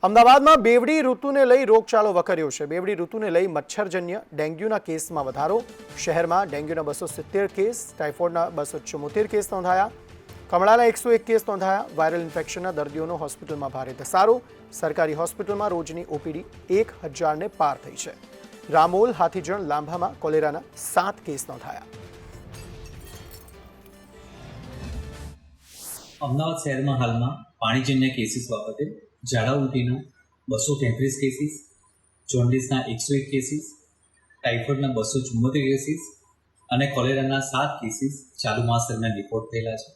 અમદાવાદમાં બેવડી ઋતુને લઈ રોગચાળો વકર્યો છે। બેવડી ઋતુને લઈ મચ્છરજન્ય ડેન્ગ્યુના કેસમાં વધારો। શહેરમાં ડેન્ગ્યુના 270 કેસ, ટાઇફોઇડના 274 કેસ નોંધાયા। કમળાના 101 કેસ નોંધાયા। વાયરલ ઇન્ફેક્શનના દર્દીઓનો હોસ્પિટલમાં ભારે ધસારો। સરકારી હોસ્પિટલમાં રોજની ઓપીડી 1000ને પાર થઈ છે। રામોલ, હાથીજણ, લાંભામાં કોલેરાના 7 કેસ નોંધાયા। અમદાવાદ શહેરમાં હાલમાં પાણીજન્ય કેસીસ બાબતે ઝાડા ઉલટીના 233 કેસીસ, જોન્ડિસના 101 કેસીસ, ટાઇફોઇડના 274 કેસીસ અને કોલેરાના 7 કેસીસ ચાલુ માસ દરમિયાન રિપોર્ટ થયેલા છે।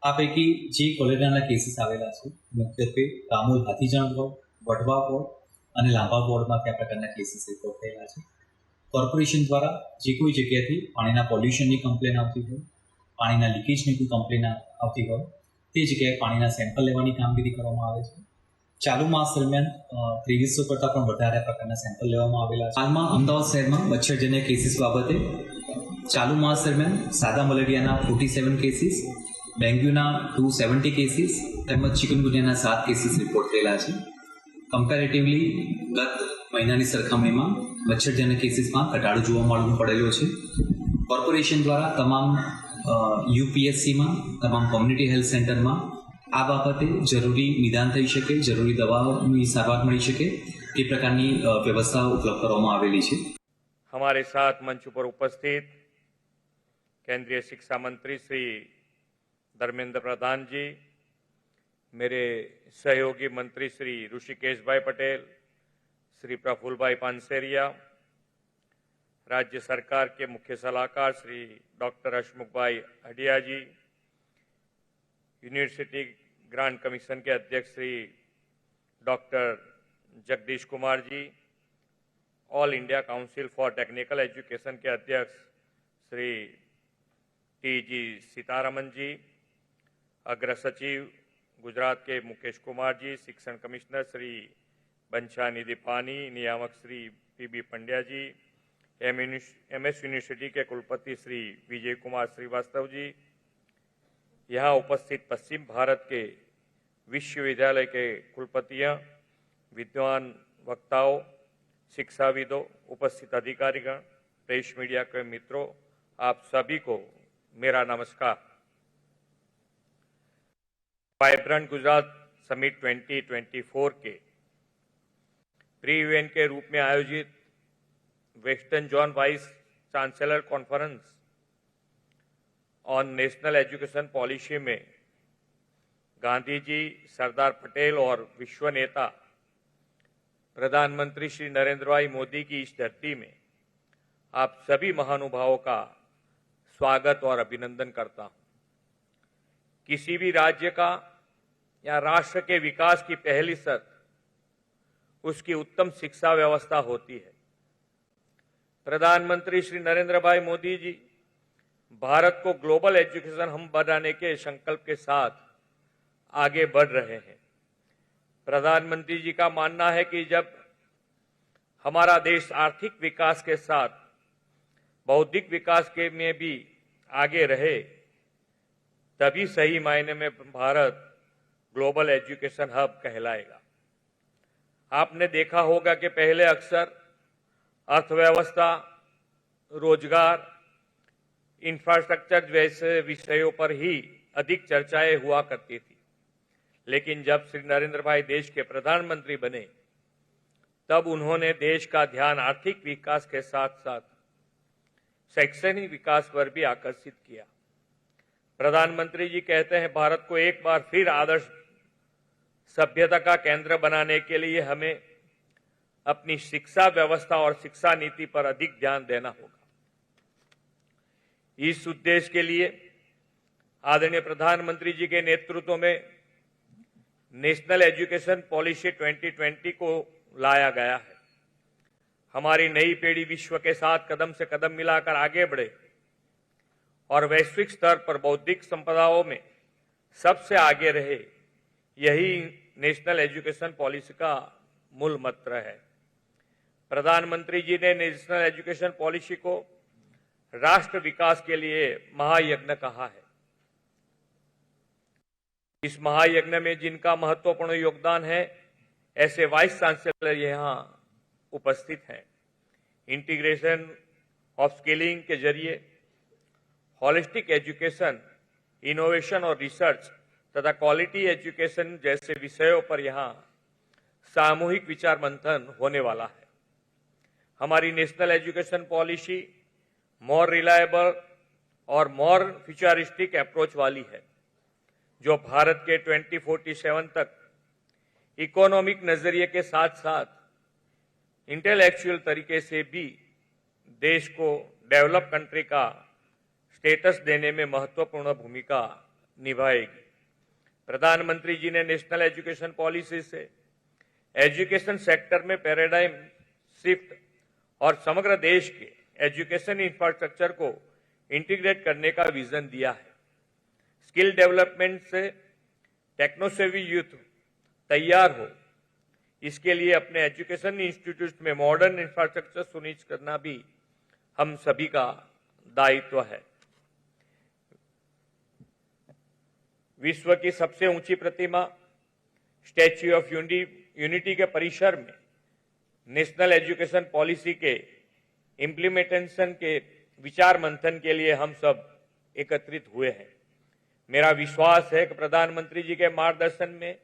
આ પૈકી જે કોલેરાના કેસીસ આવેલા છે મુખ્યત્વે રામોલ, હાથીજણ વોર્ડ, વઢવા વોર્ડ અને લાંબા વોર્ડમાંથી આ પ્રકારના કેસીસ રિપોર્ટ થયેલા છે। કોર્પોરેશન દ્વારા જે કોઈ જગ્યાથી પાણીના પોલ્યુશનની કમ્પ્લેન આવતી હોય, પાણીના લીકેજની કોઈ કમ્પ્લેન આવતી હોય તે જગ્યાએ પાણીના સેમ્પલ લેવાની કામગીરી કરવામાં આવે છે। ચાલુ માસ દરમિયાન 2300 કરતાં પણ વધારે પ્રકારના સેમ્પલ લેવામાં આવેલા છે। હાલમાં અમદાવાદ શહેરમાં મચ્છરજન્ય કેસીસ બાબતે ચાલુ માસ દરમિયાન સાદા મલેરિયાના 47 કેસીસ, ડેન્ગ્યુના 270 કેસીસ તેમજ ચિકનગુનિયાના 7 કેસીસ રિપોર્ટ થયેલા છે। કમ્પેરેટિવલી ગત મહિનાની સરખામણીમાં મચ્છરજન્ય કેસીસમાં ઘટાડો જોવા પડેલો છે। કોર્પોરેશન દ્વારા તમામ યુપીએસસીમાં, તમામ કોમ્યુનિટી હેલ્થ સેન્ટરમાં આ બાબતે જરૂરી નિદાન થઈ શકે, જરૂરી દવાઓની સારવાર મળી શકે તે પ્રકારની વ્યવસ્થા ઉપલબ્ધ કરવામાં આવેલી છે। हमारे साथ मंच पर उपस्थित केंद्रीय शिक्षा मंत्री श्री धर्मेंद्र प्रधान जी, मेरे सहयोगी मंत्री श्री ऋषिकेश भाई पटेल, श्री प्रफुल्ल भाई पानसेरिया, राज्य सरकार के मुख्य सलाहकार Shri doctor Hasmukh bhai Hadiya ji, University Grant Commission के अध्यक्ष Shri doctor Jagdish Kumar ji, All India Council for Technical Education के अध्यक्ष श्री टी.जी. सीतारमन जी, अग्र सचिव गुजरात के मुकेश कुमार जी, शिक्षण कमिश्नर श्री बंछानिधि पानी, नियामक श्री पी.बी. पंड्या जी, एमएस यूनिवर्सिटी के कुलपति श्री विजय कुमार श्रीवास्तव जी, यहाँ उपस्थित पश्चिम भारत के विश्वविद्यालय के कुलपतियाँ, विद्वान वक्ताओं, शिक्षाविदों, उपस्थित अधिकारीगण, प्रेस मीडिया के मित्रों, आप सभी को मेरा नमस्कार। वाइब्रेंट गुजरात समिट 2024 के प्री इवेंट के रूप में आयोजित western zone vice chancellor conference on national education policy में गांधी जी, सरदार पटेल और विश्व नेता प्रधानमंत्री श्री नरेंद्र भाई मोदी की इस धरती में आप सभी महानुभावों का स्वागत और अभिनंदन करता हूं। किसी भी राज्य का या राष्ट्र के विकास की पहली शर्त उसकी उत्तम शिक्षा व्यवस्था होती है। प्रधानमंत्री श्री नरेंद्र भाई मोदी जी भारत को ग्लोबल एजुकेशन हब बनाने के संकल्प के साथ आगे बढ़ रहे हैं। प्रधानमंत्री जी का मानना है कि जब हमारा देश आर्थिक विकास के साथ बौद्धिक विकास के में भी आगे रहे तभी सही मायने में भारत ग्लोबल एजुकेशन हब कहलाएगा। आपने देखा होगा कि पहले अक्सर अर्थव्यवस्था, रोजगार, इंफ्रास्ट्रक्चर जैसे विषयों पर ही अधिक चर्चाएं हुआ करती थी, लेकिन जब श्री नरेंद्र भाई देश के प्रधानमंत्री बने तब उन्होंने देश का ध्यान आर्थिक विकास के साथ साथ शैक्षणिक विकास पर भी आकर्षित किया। प्रधानमंत्री जी कहते हैं भारत को एक बार फिर आदर्श सभ्यता का केंद्र बनाने के लिए हमें अपनी शिक्षा व्यवस्था और शिक्षा नीति पर अधिक ध्यान देना होगा। इस उद्देश्य के लिए आदरणीय प्रधानमंत्री जी के नेतृत्व में नेशनल एजुकेशन पॉलिसी 2020 को लाया गया है। हमारी नई पीढ़ी विश्व के साथ कदम से कदम मिलाकर आगे बढ़े और वैश्विक स्तर पर बौद्धिक संपदाओं में सबसे आगे रहे, यही नेशनल एजुकेशन पॉलिसी का मूल मंत्र है। प्रधानमंत्री जी ने नेशनल एजुकेशन पॉलिसी को राष्ट्र विकास के लिए महायज्ञ कहा है। इस महायज्ञ में जिनका महत्वपूर्ण योगदान है ऐसे वाइस चांसलर यहाँ उपस्थित हैं। इंटीग्रेशन ऑफ स्किलिंग के जरिए होलिस्टिक एजुकेशन, इनोवेशन और रिसर्च तथा क्वालिटी एजुकेशन जैसे विषयों पर यहाँ सामूहिक विचार मंथन होने वाला है। हमारी national education policy more reliable और मोर फ्यूचरिस्टिक अप्रोच वाली है, जो भारत के 2047 तक इकोनॉमिक नजरिए के साथ साथ इंटेलेक्चुअल तरीके से भी देश को डेवलप कंट्री का स्टेटस देने में महत्वपूर्ण भूमिका निभाएगी। प्रधानमंत्री जी ने नेशनल एजुकेशन पॉलिसी से एजुकेशन सेक्टर में पैराडाइम शिफ्ट और समग्र देश के एजुकेशन इंफ्रास्ट्रक्चर को इंटीग्रेट करने का विजन दिया है। स्किल डेवलपमेंट से टेक्नोसेवी यूथ तैयार हो, इसके लिए अपने एजुकेशन इंस्टीट्यूट में मॉडर्न इंफ्रास्ट्रक्चर सुनिश्चित करना भी हम सभी का दायित्व है। विश्व की सबसे ऊंची प्रतिमा स्टैच्यू ऑफ यूनिटी के परिसर में नेशनल एजुकेशन पॉलिसी के इम्प्लीमेंटेशन के विचार मंथन के लिए हम सब एकत्रित हुए हैं। मेरा विश्वास है कि प्रधानमंत्री जी के मार्गदर्शन में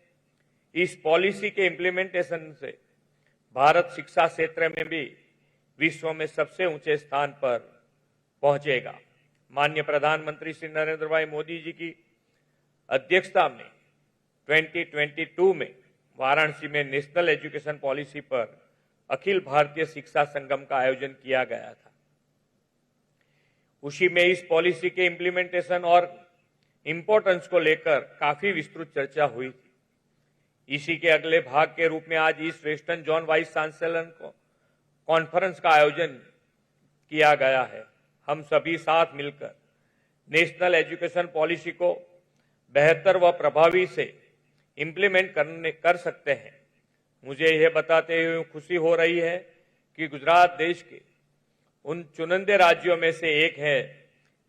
इस पॉलिसी के इम्प्लीमेंटेशन से भारत शिक्षा क्षेत्र में भी विश्व में सबसे ऊंचे स्थान पर पहुंचेगा। माननीय प्रधानमंत्री श्री नरेंद्र भाई मोदी जी की अध्यक्षता में 2022 में वाराणसी में नेशनल एजुकेशन पॉलिसी पर अखिल भारतीय शिक्षा संगम का आयोजन किया गया था। उसी में इस पॉलिसी के इम्प्लीमेंटेशन और इंपॉर्टेंस को लेकर काफी विस्तृत चर्चा हुई थी। इसी के अगले भाग के रूप में आज east western zone vice chancellor conference का आयोजन किया गया है। हम सभी साथ मिलकर नेशनल एजुकेशन पॉलिसी को बेहतर व प्रभावी से इम्प्लीमेंट कर सकते हैं। मुझे यह बताते हुए खुशी हो रही है कि गुजरात देश के उन चुनिंदे राज्यों में से एक है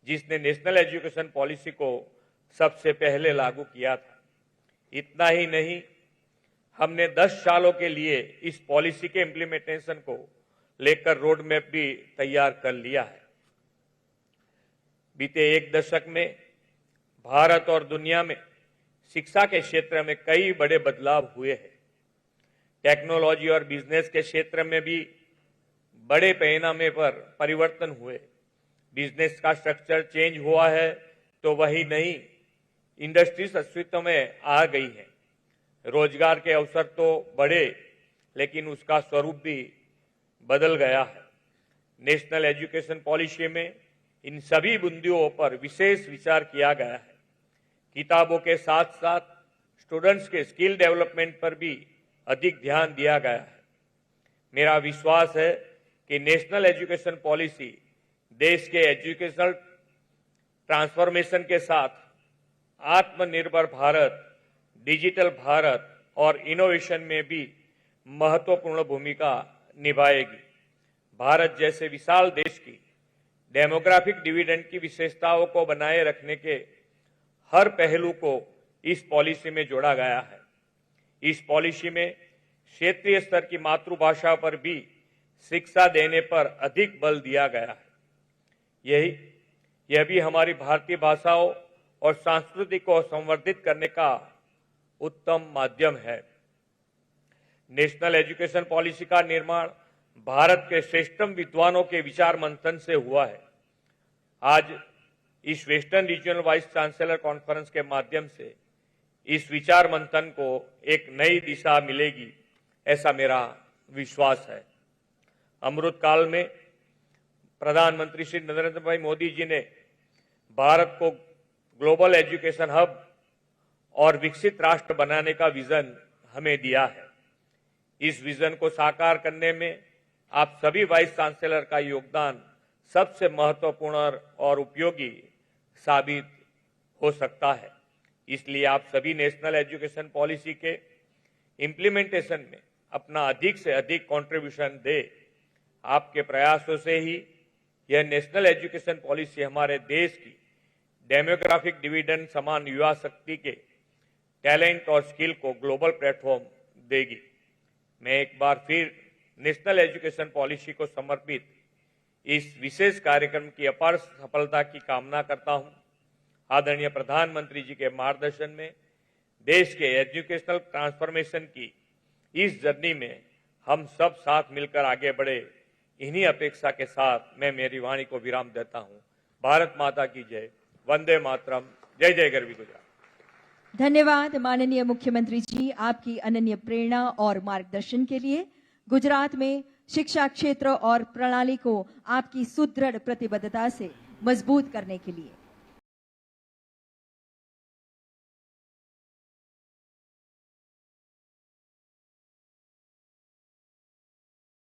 जिसने नेशनल एजुकेशन पॉलिसी को सबसे पहले लागू किया था। इतना ही नहीं, हमने 10 सालों के लिए इस पॉलिसी के इम्प्लीमेंटेशन को लेकर रोड मैप भी तैयार कर लिया है। बीते एक दशक में भारत और दुनिया में शिक्षा के क्षेत्र में कई बड़े बदलाव हुए हैं। टेक्नोलॉजी और बिजनेस के क्षेत्र में भी बड़े पैमाने पर परिवर्तन हुए। बिजनेस का स्ट्रक्चर चेंज हुआ है तो वही नहीं, इंडस्ट्रीज अस्तित्व में आ गई है। रोजगार के अवसर तो बढ़े, लेकिन उसका स्वरूप भी बदल गया है। नेशनल एजुकेशन पॉलिसी में इन सभी बिंदुओं पर विशेष विचार किया गया है। किताबों के साथ साथ स्टूडेंट्स के स्किल डेवलपमेंट पर भी अधिक ध्यान दिया गया है। मेरा विश्वास है कि नेशनल एजुकेशन पॉलिसी देश के एजुकेशनल ट्रांसफॉर्मेशन के साथ आत्मनिर्भर भारत, डिजिटल भारत और इनोवेशन में भी महत्वपूर्ण भूमिका निभाएगी। भारत जैसे विशाल देश की डेमोग्राफिक डिविडेंड की विशेषताओं को बनाए रखने के हर पहलू को इस पॉलिसी में जोड़ा गया है। इस पॉलिसी में क्षेत्रीय स्तर की मातृभाषा पर भी शिक्षा देने पर अधिक बल दिया गया है। यह भी हमारी भारतीय भाषाओं और संस्कृति को संवर्धित करने का उत्तम माध्यम है। नेशनल एजुकेशन पॉलिसी का निर्माण भारत के श्रेष्ठतम विद्वानों के विचार मंथन से हुआ है। आज इस western regional vice chancellor conference के माध्यम से इस विचार मंथन को एक नई दिशा मिलेगी, ऐसा मेरा विश्वास है। अमृत काल में प्रधानमंत्री श्री नरेंद्र भाई मोदी जी ने भारत को ग्लोबल एजुकेशन हब और विकसित राष्ट्र बनाने का विजन हमें दिया है। इस विजन को साकार करने में आप सभी वाइस चांसलर का योगदान सबसे महत्वपूर्ण और उपयोगी साबित हो सकता है। इसलिए आप सभी नेशनल एजुकेशन पॉलिसी के इम्प्लीमेंटेशन में अपना अधिक से अधिक कंट्रीब्यूशन दे। आपके प्रयासों से ही यह नेशनल एजुकेशन पॉलिसी हमारे देश की डेमोग्राफिक डिविडेंड समान युवा शक्ति के टैलेंट और स्किल को ग्लोबल प्लेटफॉर्म देगी। मैं एक बार फिर नेशनल एजुकेशन पॉलिसी को समर्पित इस विशेष कार्यक्रम की अपार सफलता की कामना करता हूं। आदरणीय प्रधानमंत्री जी के मार्गदर्शन में देश के एजुकेशनल ट्रांसफॉर्मेशन की इस जर्नी में हम सब साथ मिलकर आगे बढ़े, इन्हीं अपेक्षा के साथ मैं मेरी वाणी को विराम देता हूं। भारत माता की जय, वंदे मातरम, जय जय गरवी गुजरात। धन्यवाद माननीय मुख्यमंत्री जी, आपकी अनन्य प्रेरणा और मार्गदर्शन के लिए। गुजरात में शिक्षा क्षेत्र और प्रणाली को आपकी सुदृढ़ प्रतिबद्धता से मजबूत करने के लिए